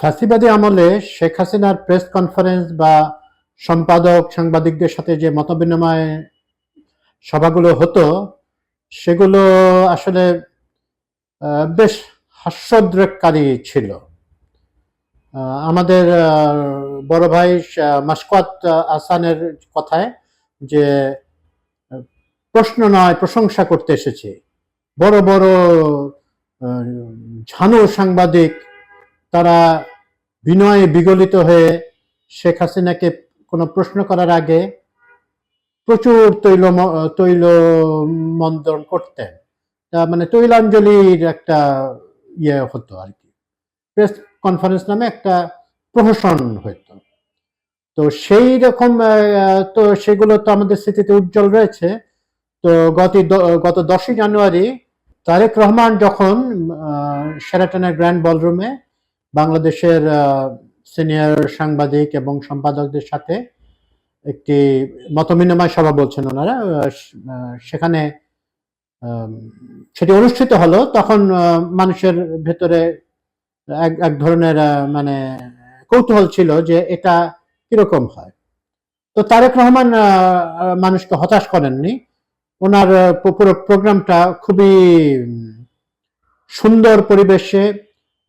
ফ্যাসিবাদী আমলে শেখ হাসিনার প্রেস কনফারেন্স বা সাংবাদিকদের সাথে যে মতবিনিময় সভাগুলো হতো, সেগুলো আসলে বেশ হাস্যোদ্রেককারী ছিল। আমাদের বড় ভাই মাশকাত আহসানের কথায় যে প্রশ্ন নয়, প্রশংসা করতে এসেছে। বড় বড় ঝানু সাংবাদিক তারা বিনয়ে বিগলিত হয়ে শেখ হাসিনাকে কোনো প্রশ্ন করার আগে প্রচুর তৈল মন্থন করতেন। মানে তৈলাঞ্জলির একটা ইয়ে হতো আর কি, প্রেস কনফারেন্স নামে একটা প্রহসন হইতো। তো সেই রকম তো সেগুলো তো আমাদের স্মৃতিতে উজ্জ্বল রয়েছে। তো গত 10ই জানুয়ারি তারেক রহমান যখন শেরাটনের গ্র্যান্ড বলরুমে বাংলাদেশের সিনিয়র সাংবাদিক এবং সম্পাদকদের সাথে একটি মতবিনিময় সভা বলছেন ওনারা, সেখানে সেটি অনুষ্ঠিত হলো, তখন মানুষের ভেতরে এক ধরনের মানে কৌতূহল ছিল যে এটা কিরকম হয়। তো তারেক রহমান মানুষকে হতাশ করেননি। ওনার পুরো প্রোগ্রামটা খুবই সুন্দর পরিবেশে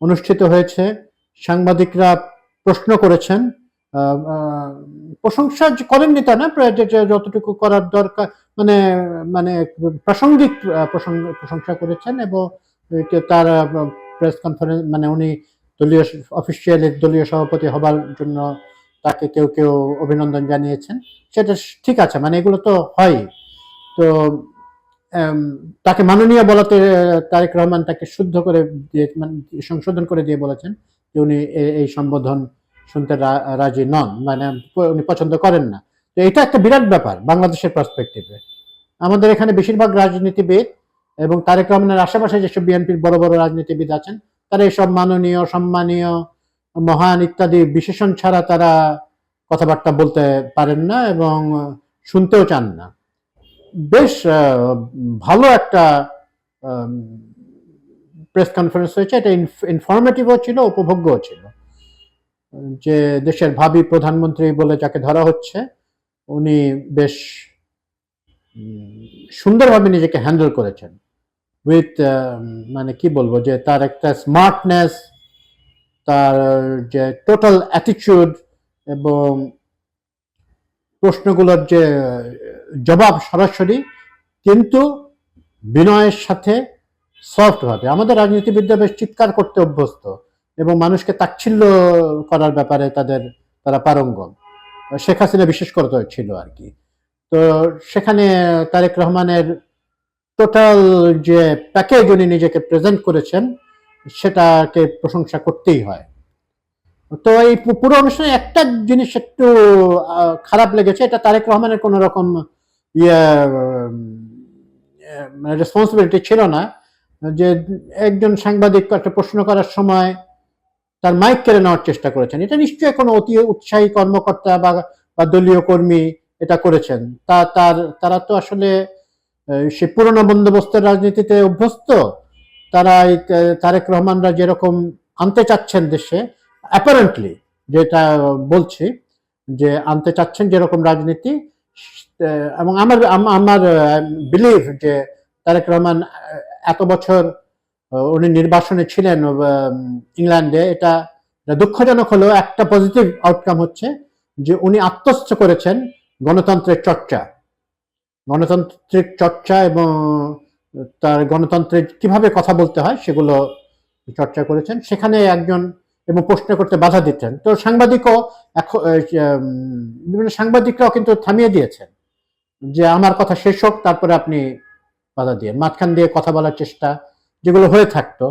অনুষ্ঠিত হয়েছে। সাংবাদিকরা প্রশ্ন করেছেন, প্রশংসা করেননি তা না, যতটুকু করার দরকার মানে মানে প্রাসঙ্গিক প্রশংসা করেছেন। এবং তার প্রেস কনফারেন্স মানে উনি অফিসিয়ালি দলীয় সভাপতি হবার জন্য তাকে কেউ কেউ অভিনন্দন জানিয়েছেন। সেটা ঠিক আছে, মানে এগুলো তো হয়। তো তাকে মাননীয় বলাতে তারেক রহমান তাকে শুদ্ধ করে দিয়ে, মানে সংশোধন করে দিয়ে বলেছেন যে উনি এই সম্বোধন শুনতে রাজি নন, মানে উনি পছন্দ করেন না। তো এটা একটা বিরাট ব্যাপার বাংলাদেশের পার্সপেক্টিভে। আমাদের এখানে বেশিরভাগ রাজনীতিবিদ এবং তারেক রহমানের আশেপাশে যেসব বিএনপির বড় বড় রাজনীতিবিদ আছেন, তারা এসব মাননীয়, সম্মানীয়, মহান ইত্যাদি বিশেষণ ছাড়া তারা কথাবার্তা বলতে পারেন না এবং শুনতেও চান না। বেশ ভালো একটা প্রেস কনফারেন্স হয়েছে। এটা ইনফরমেটিভও ছিল, উপভোগ্যও ছিল। যে দেশের ভাবি প্রধানমন্ত্রী বলে যাকে ধরা হচ্ছে, উনি বেশ সুন্দরভাবে নিজেকে হ্যান্ডেল করেছেন উইথ মানে কি বলবো, যে তার একটা স্মার্টনেস, তার যে টোটাল অ্যাটিটিউড এবং প্রশ্নগুলোর যে জবাব সরাসরি কিন্তু বিনয়ের সাথে সফট ভাবে। আমাদের রাজনীতিবিদরা বেশ চিৎকার করতে অভ্যস্ত এবং মানুষকে তাচ্ছিল্য করার ব্যাপারে তারা পারঙ্গম। শেখ হাসিনা বিশেষ করে ছিল আর কি। তো সেখানে তারেক রহমানের টোটাল যে প্যাকেজ উনি নিজেকে প্রেজেন্ট করেছেন, সেটাকে প্রশংসা করতেই হয়। তো এই পুরো অনুষ্ঠানে একটা জিনিস একটু খারাপ লেগেছে, এটা তারেক রহমানের কোন রকম রেসপন্সিবিলিটি ছিল না। যে একজন সাংবাদিক একটা প্রশ্ন করার সময় তার মাইক কেড়ে নেওয়ার চেষ্টা করেছেন, এটা নিশ্চয়ই কোনো অতি উৎসাহী কর্মকর্তা বা দলীয় কর্মী এটা করেছেন। তারা তো আসলে সে পুরনো বন্দোবস্তের রাজনীতিতে অভ্যস্ত। তারা তারেক রহমানরা যেরকম আনতে চাচ্ছেন দেশে, অ্যাপারেন্টলি যেটা বলছি, যে আনতে চাচ্ছেন যেরকম রাজনীতি, এবং আমার বিলিভ যে তারেক রহমান এত বছর উনি নির্বাসনে ছিলেন ইংল্যান্ডে, এটা দুঃখজনক হলেও একটা পজিটিভ আউটকাম হচ্ছে যে উনি আত্মস্থ করেছেন গণতন্ত্রের গণতান্ত্রিক চর্চা এবং তার গণতন্ত্রের কিভাবে কথা বলতে হয় সেগুলো চর্চা করেছেন। সেখানে একজন এবং প্রশ্ন করতে বাধা দিতেন। তো বিভিন্ন সাংবাদিকরাও কিন্তু থামিয়ে দিয়েছেন যে আমার কথা শেষ হোক, তারপরে আপনি বাধা দিয়ে মাঝখান দিয়ে কথা বলার চেষ্টা যেগুলো হয়ে থাকতো,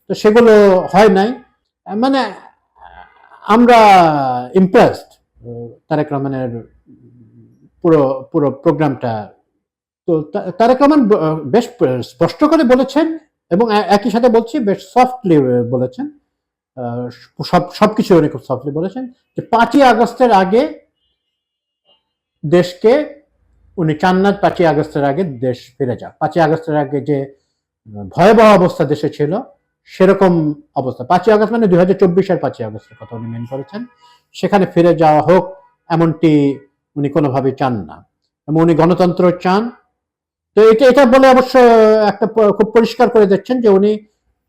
তো সেগুলো হয় নাই। মানে আমরা ইমপ্রেসড তারেক রহমানের পুরো পুরো প্রোগ্রামটা। তো তারেক রহমান বেশ স্পষ্ট করে বলেছেন এবং একই সাথে বলছি বেশ সফটলি বলেছেন, সবকিছু উনি খুব সফটলি বলেছেন যে 5ই আগস্টের আগে দেশকে উনি চান না 5ই আগস্টের আগে দেশ ফিরে যাক। 5ই আগস্টের আগে যে ভয়াবহ অবস্থা দেশে ছিল সেরকম অবস্থা। 5ই আগস্ট মানে 2024-এর 5ই আগস্টের কথা উনি মেন করেছেন। সেখানে ফিরে যাওয়া হোক এমনটি উনি কোনোভাবেই চান না, এবং উনি গণতন্ত্র চান। তো এটা এটা বলে অবশ্য একটা খুব পরিষ্কার করে দিচ্ছেন যে উনি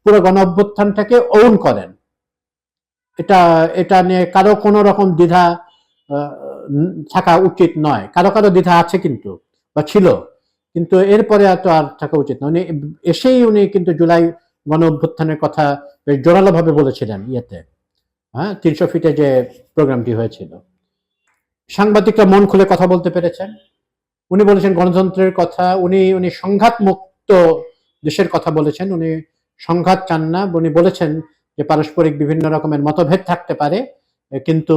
পুরো গণ অভ্যুত্থানটাকে ওন করেন। এটা এটা নিয়ে কারো কোনো রকম দ্বিধা থাকা উচিত নয়। কারো কারো দ্বিধা আছে কিন্তু, বা ছিল, কিন্তু এরপরে আর থাকা উচিত নয়। উনি এসেই উনি কিন্তু জুলাই গণ অভ্যুত্থানের কথা বেশ জোরালোভাবে বলেছিলেন ইয়েতে, হ্যাঁ, 300 ফিটে যে প্রোগ্রামটি হয়েছিল। সাংবাদিকরা মন খুলে কথা বলতে পেরেছেন। উনি বলেছেন গণতন্ত্রের কথা, উনি উনি সংঘাত মুক্ত দেশের কথা বলেছেন। উনি সংঘাত চান না। উনি বলেছেন যে পারস্পরিক বিভিন্ন রকমের মতভেদ থাকতে পারে, কিন্তু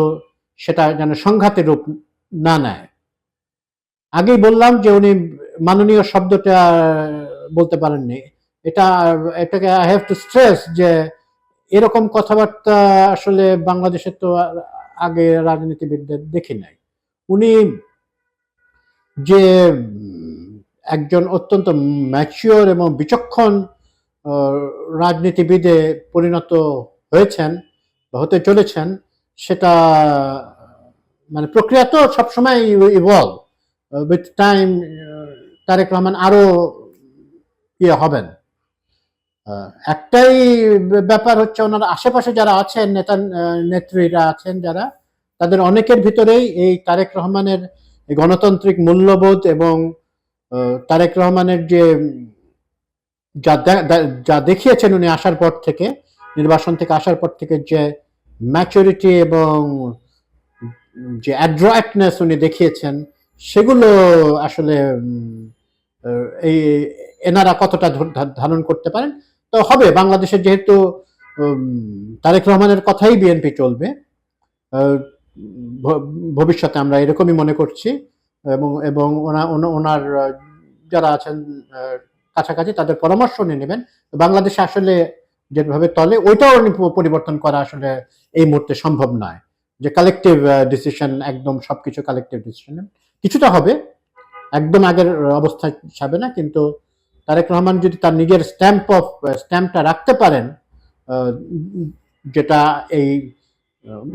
সেটা যেন সংঘাতের রূপ না নেয়। আগেই বললাম যে উনি মাননীয় শব্দটা বলতে পারেননি। এটাকে আই হ্যাভ টু স্ট্রেস যে এরকম কথাবার্তা আসলে বাংলাদেশে তো আগে রাজনীতিবিদদের দেখি নাই। উনি যে একজন অত্যন্ত ম্যাচিওর এবং বিচক্ষণ রাজনীতিবিদে পরিণত হয়েছেন বা হতে চলেছেন, সেটা মানে প্রক্রিয়া তো সবসময় evolve with time. Tarek Rahman আরো ইয়ে হবেন। একটাই ব্যাপার হচ্ছে, ওনার আশেপাশে যারা আছেন, নেতা নেত্রীরা আছেন যারা, তাদের অনেকের ভিতরেই এই তারেক রহমানের গণতান্ত্রিক মূল্যবোধ এবং তারেক রহমানের যে যা দেখিয়েছেন উনি আসার পর থেকে, নির্বাচন থেকে আসার পর থেকে, যে ম্যাচুরিটি এবং যে অ্যাড্রয়েটনেস উনি দেখিয়েছেন, সেগুলো আসলে এই এনারা কতটা ধারণ করতে পারেন। তো হবে, বাংলাদেশে যেহেতু তারেক রহমানের কথাই বিএনপি চলবে, ভবিষ্যতে আমরা এরকমই মনে করছি, এবং এবং ওনার যারা আছেন কাছাকাছি তাদের পরামর্শ নিয়ে নেবেন। বাংলাদেশে আসলে যেভাবে তলে, ওইটাও পরিবর্তন করা আসলে এই মুহূর্তে সম্ভব নয়, যে কালেকটিভ ডিসিশন, একদম সবকিছু কালেকটিভ ডিসিশন। কিছুটা হবে, একদম আগের অবস্থায় যাবে না, কিন্তু তারেক রহমান যদি তার নিজের স্ট্যাম্পটা রাখতে পারেন, যেটা এই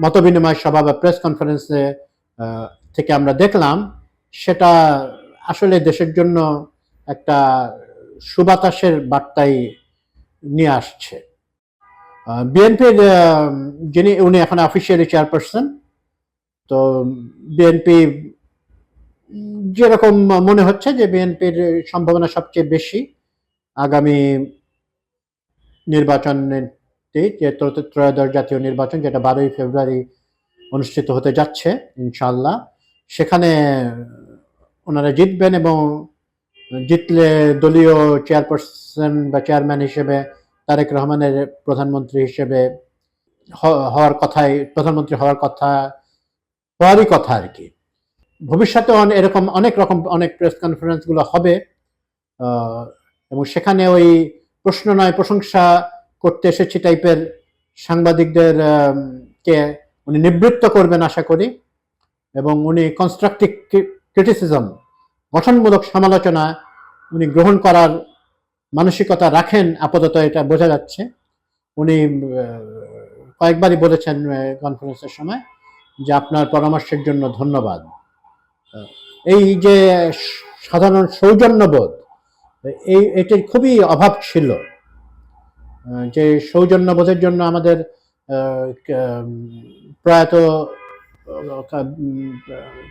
মতবিনিময় সভা বা প্রেস কনফারেন্সে থেকে আমরা দেখলাম, সেটা আসলে দেশের জন্য একটা সুবাতাসের বার্তাই নিয়ে আসছে। বিএনপির যিনি, উনি এখন অফিসিয়ালি চেয়ারপারসন, তো বিএনপি যেরকম মনে হচ্ছে যে বিএনপির সম্ভাবনা সবচেয়ে বেশি আগামী নির্বাচনে, যে ত্রয়োদশ জাতীয় নির্বাচন, যেটা 12ই ফেব্রুয়ারি অনুষ্ঠিত হতে যাচ্ছে ইনশাআল্লাহ, সেখানে ওনারা জিতবেন, এবং জিতলে দলীয় চেয়ারপারসন বা চেয়ারম্যান হিসেবে তারেক রহমানের প্রধানমন্ত্রী হিসেবে হওয়ার কথাই, প্রধানমন্ত্রী হওয়ারই কথা আর কি। ভবিষ্যতে এরকম অনেক প্রেস কনফারেন্স গুলো হবে, এবং সেখানে ওই প্রশ্ন নয় প্রশংসা করতে এসেছি টাইপের সাংবাদিকদের কে উনি নিবৃত্ত করবেন আশা করি, এবং উনি কনস্ট্রাকটিভ ক্রিটিসিজম, গঠনমূলক সমালোচনা উনি গ্রহণ করার মানসিকতা রাখেন আপাতত, এটা বোঝা যাচ্ছে। উনি কয়েকবারই বলেছেন কনফারেন্সের সময় যে আপনার পরামর্শের জন্য ধন্যবাদ। এই যে সাধারণ সৌজন্যবোধ, এটির খুবই অভাব ছিল। যে সৌজন্যবোধের জন্য আমাদের প্রয়াত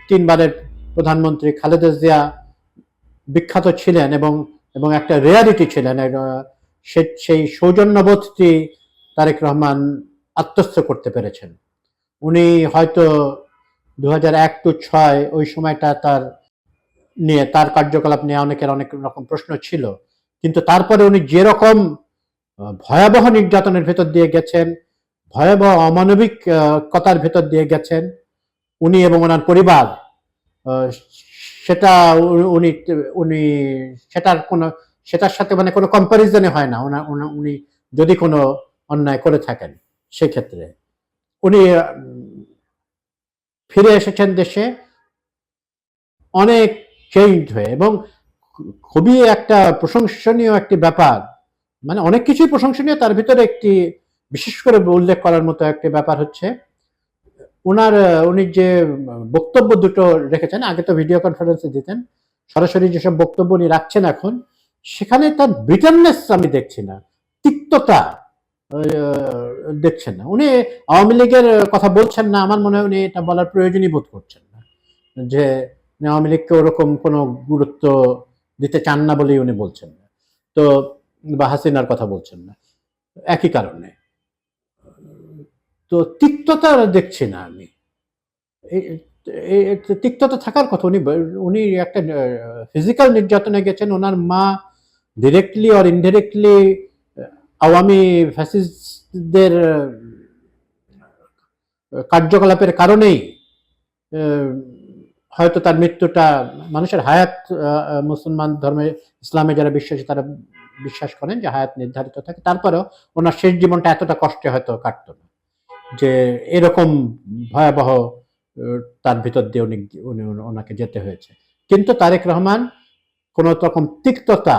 3বারের প্রধানমন্ত্রী খালেদা জিয়া বিখ্যাত ছিলেন, এবং একটা রেয়ারিটি ছিলেন। সেই সৌজন্যবোধটি তারেক রহমান আত্মস্থ করতে পেরেছেন। উনি হয়তো 2001-6 ওই সময়টা তার কার্যকলাপ নিয়ে অনেকের অনেক রকম প্রশ্ন ছিল, কিন্তু তারপরে উনি যেরকম ভয়াবহ নির্যাতনের ভেতর দিয়ে গেছেন, ভয়াবহ অমানবিকতার ভেতর দিয়ে গেছেন উনি এবং ওনার পরিবার, সেটা উনি উনি সেটার সাথে মানে কোনো কম্পারিজনে হয় না। উনি যদি কোনো অন্যায় করে থাকেন, সেক্ষেত্রে উনি ফিরে এসেছেন দেশে অনেক চেঞ্জ হয়ে, এবং খুবই একটা প্রশংসনীয় একটি ব্যাপার মানে অনেক কিছুই প্রশংসনীয়, তার ভিতরে একটি বিশেষ করে উল্লেখ করার মতো একটি ব্যাপার হচ্ছে উনি যে বক্তব্য দুটো রেখেছেন, আগে তো ভিডিও কনফারেন্সে দিতেন, সরাসরি যেসব বক্তব্য উনি রাখছেন এখন, সেখানে তার বিটারনেস আমি দেখছি না, তিক্ততা দেখছেন না। উনি আওয়ামী লীগের কথা বলছেন না, আমার মনে হয় উনি এটা বলার প্রয়োজনই বোধ করছেন না, যে আওয়ামী লীগকে ওরকম কোনো গুরুত্ব দিতে চান না বলেই উনি বলছেন না, তো বা হাসিনার কথা বলছেন না, একই কারণে। তো তিক্ততা দেখছি না আমি, তিক্ততা থাকার কথা। উনি একটা ফিজিক্যাল নির্যাতনে গেছেন, ওনার মা ডিরেক্টলি অর ইনডিরেক্টলি আওয়ামী ফ্যাসিস্টদের কার্যকলাপের কারণেই হয়তো তার মৃত্যুটা, মানুষের হায়াত, মুসলমান ধর্মে ইসলামে যারা বিশ্বাসী তারা বিশ্বাস করেন যে হায়াত নির্ধারিত থাকে, তারপরেও ওনার শেষ জীবনটা এতটা কষ্টে হয়তো কাটতো না, যে এরকম ভয়াবহ তার ভিতর দিয়ে উনি ওনাকে যেতে হয়েছে। কিন্তু তারেক রহমান কোন রকম তিক্ততা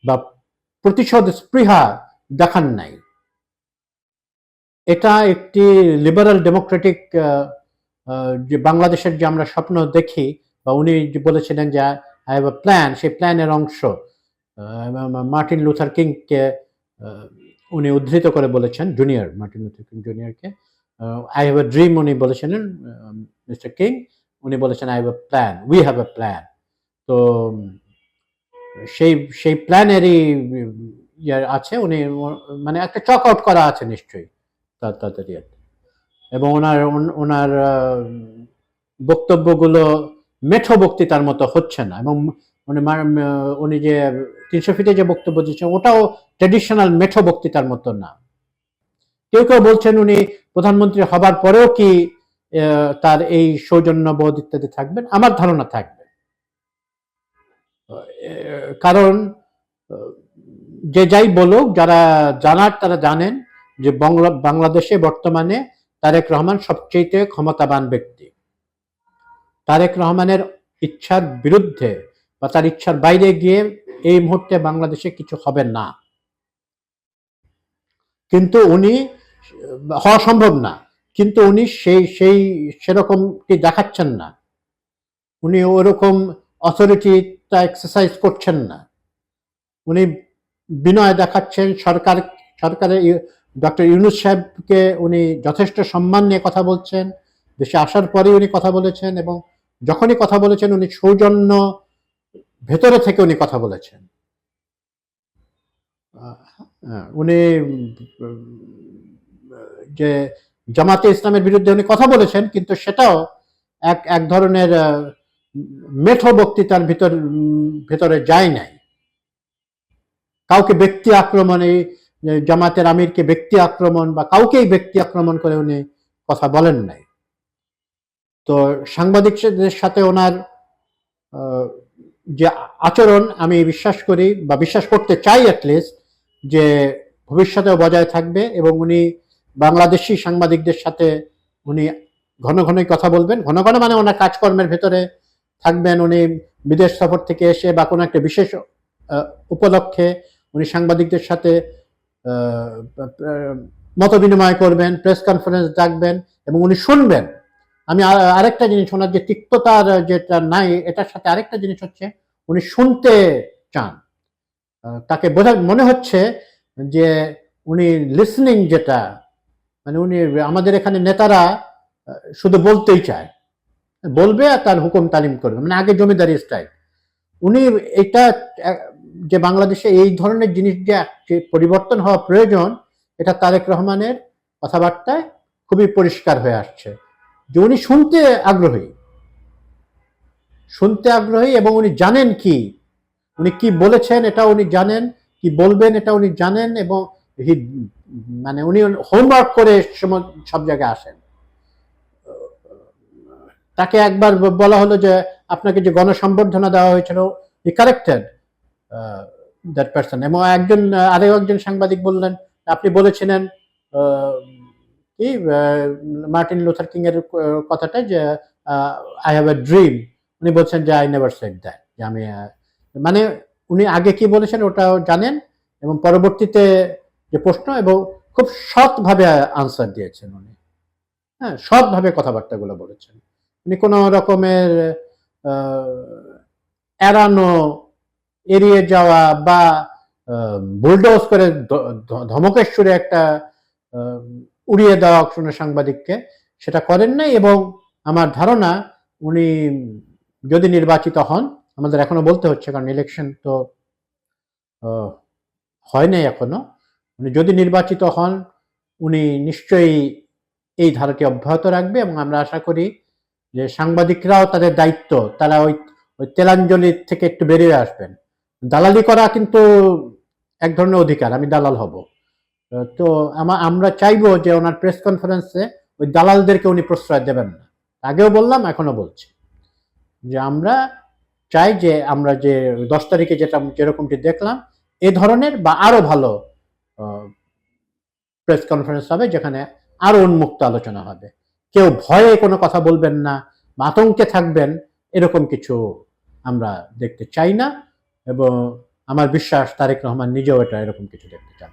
বা প্রতিশোধ স্পৃহা দেখান নাই। এটা একটি লিবারাল ডেমোক্রেটিক যে বাংলাদেশের যে আমরা স্বপ্ন দেখি, বা উনি বলেছিলেন যে আই হ্যাভ এ প্ল্যান, সেই প্ল্যানের অংশ মার্টিন লুথার কিংকে উনি উদ্ধৃত করে বলেছেন, জুনিয়র মার্টিন লুথার কিং জুনিয়রকে, আই হ্যাভ এ ড্রিম উনি বলেছিলেন মিস্টার কিং, উনি বলেছেন I have a plan, we have a plan. তো সেই প্ল্যানেরই আছে, উনি মানে একটা চক আউট করা আছে নিশ্চয়ই তাড়াতাড়ি, এবং ওনার বক্তব্যগুলো মেঠো বক্তৃতার মতো হচ্ছে না, এবং উনি যে 300 ফিটে যে বক্তব্য দিচ্ছেন ওটাও ট্রেডিশনাল মেঠো বক্তৃতার মতো না। কেউ কেউ বলছেন উনি প্রধানমন্ত্রী হবার পরেও কি তার এই সৌজন্যবোধ ইত্যাদি থাকবেন, আমার ধারণা থাকবে, কারণ যে যাই বলুক, যারা জানার তারা জানেন যে বাংলাদেশে বর্তমানে তারেক রহমান সবচেয়ে ক্ষমতাবান ব্যক্তি। তারেক রহমানের ইচ্ছার বিরুদ্ধে বা তার ইচ্ছার বাইরে গিয়ে এই মুহূর্তে বাংলাদেশে কিছু হবে না, কিন্তু উনি হওয়া সম্ভব না, কিন্তু উনি সেরকমটি দেখাচ্ছেন না, উনি ওরকম অথরিটিটা এক্সারসাইজ করছেন না, উনি বিনয় দেখাচ্ছেন। সরকারের ডক্টর ইউনূস সাহেবকে উনি যথেষ্ট সম্মান নিয়ে কথা বলছেন, দেশে আসার পরে উনি কথা বলেছেন, এবং যখনই কথা বলেছেন উনি সৌজন্য ভেতরে থেকে উনি কথা বলেছেন। উনি যে জামাতে ইসলামের বিরুদ্ধে উনি কথা বলেছেন, কিন্তু সেটাও এক ধরনের মেঠো বক্তৃতার ভেতরে যায় নাই, কাউকে ব্যক্তি আক্রমণে, জামাতের আমিরকে ব্যক্তি আক্রমণ বা কাউকেই ব্যক্তি আক্রমণ করে উনি কথা বলেন নাই। তো সাংবাদিকদের সাথে ওনার যে আচরণ, আমি বিশ্বাস করি বা বিশ্বাস করতে চাই অ্যাটলিস্ট, যে ভবিষ্যতেও বজায় থাকবে, এবং উনি বাংলাদেশি সাংবাদিকদের সাথে উনি ঘন ঘনই কথা বলবেন। ঘন ঘন মানে ওনার কাজকর্মের ভেতরে থাকবেন, উনি বিদেশ সফর থেকে এসে বা কোনো একটা বিশেষ উপলক্ষে উনি সাংবাদিকদের সাথে মত বিনিময় করবেন, প্রেস কনফারেন্স ডাকবেন, এবং উনি শুনবেন। আমি আরেকটা জিনিস, ওনার যে তিক্ততার যেটা নাই, এটার সাথে আরেকটা জিনিস হচ্ছে উনি শুনতে চান। তাকে মনে হচ্ছে যে উনি লিসনিং, যেটা মানে উনি, আমাদের এখানে নেতারা শুধু বলতেই চায়, বলবে আর তার হুকুম তালিম করবে, মানে আগে জমিদারি স্টাইল। উনি এটা যে বাংলাদেশে এই ধরনের জিনিস যে পরিবর্তন হওয়া প্রয়োজন, এটা তারেক রহমানের কথাবার্তায় খুবই পরিষ্কার হয়ে আসছে, যে উনি শুনতে আগ্রহী, এবং উনি জানেন উনি কি বলেছেন এটা উনি জানেন, কি বলবেন এটা উনি জানেন, এবং মানে উনি হোমওয়ার্ক করে সব জায়গায় আসেন। তাকে একবার বলা হলো যে আপনাকে যে গণসম্বর্ধনা দেওয়া হয়েছিল, হি কারেক্টেড দ্যাট পারসন, এবং আরেকজন সাংবাদিক বললেন আপনি বলেছিলেন কি মার্টিন লুথার কিং এর কথাটা, যে আই হ্যাভ এ ড্রিম, উনি বলছেন যে আই নেভার সেড দ্যাট, যে আমি মানে উনি আগে কি বলেছেন ওটাও জানেন, এবং পরবর্তীতে যে প্রশ্ন এবং খুব সৎভাবে আনসার দিয়েছেন উনি। হ্যাঁ, সৎভাবে কথাবার্তাগুলো বলেছেন। উনি কোনো রকমের এড়ানো, এড়িয়ে যাওয়া বা বুলডোজ করে ধমকের সুরে একটা উড়িয়ে দেওয়া কোনো সাংবাদিককে সেটা করেন নাই। এবং আমার ধারণা উনি যদি নির্বাচিত হন, আমাদের এখনো বলতে হচ্ছে কারণ ইলেকশন তো হয় নাই এখনো, উনি যদি নির্বাচিত হন উনি নিশ্চয়ই এই ধারাটি অব্যাহত রাখবে এবং আমরা আশা করি যে সাংবাদিকরাও তাদের দায়িত্ব, তারা ওই তেলাঞ্জলি থেকে একটু বেরিয়ে আসবেন। দালালি করা কিন্তু এক ধরনের অধিকার, আমি দালাল হব। তো আমরা চাইবো যে ওনার প্রেস কনফারেন্সে ওই দালালদেরকে উনি প্রশ্রয় দেবেন না। আগেও বললাম, এখনো বলছি যে আমরা চাই যে আমরা যে 10 তারিখে যেরকমটি দেখলাম এ ধরনের বা আরো ভালো প্রেস কনফারেন্স হবে যেখানে আরো উন্মুক্ত আলোচনা হবে। কেউ ভয়ে কোনো কথা বলবেন না বা আতঙ্কে থাকবেন এরকম কিছু আমরা দেখতে চাই না, এবং আমার বিশ্বাস তারেক রহমান নিজেও এটা এরকম কিছু দেখতে চান।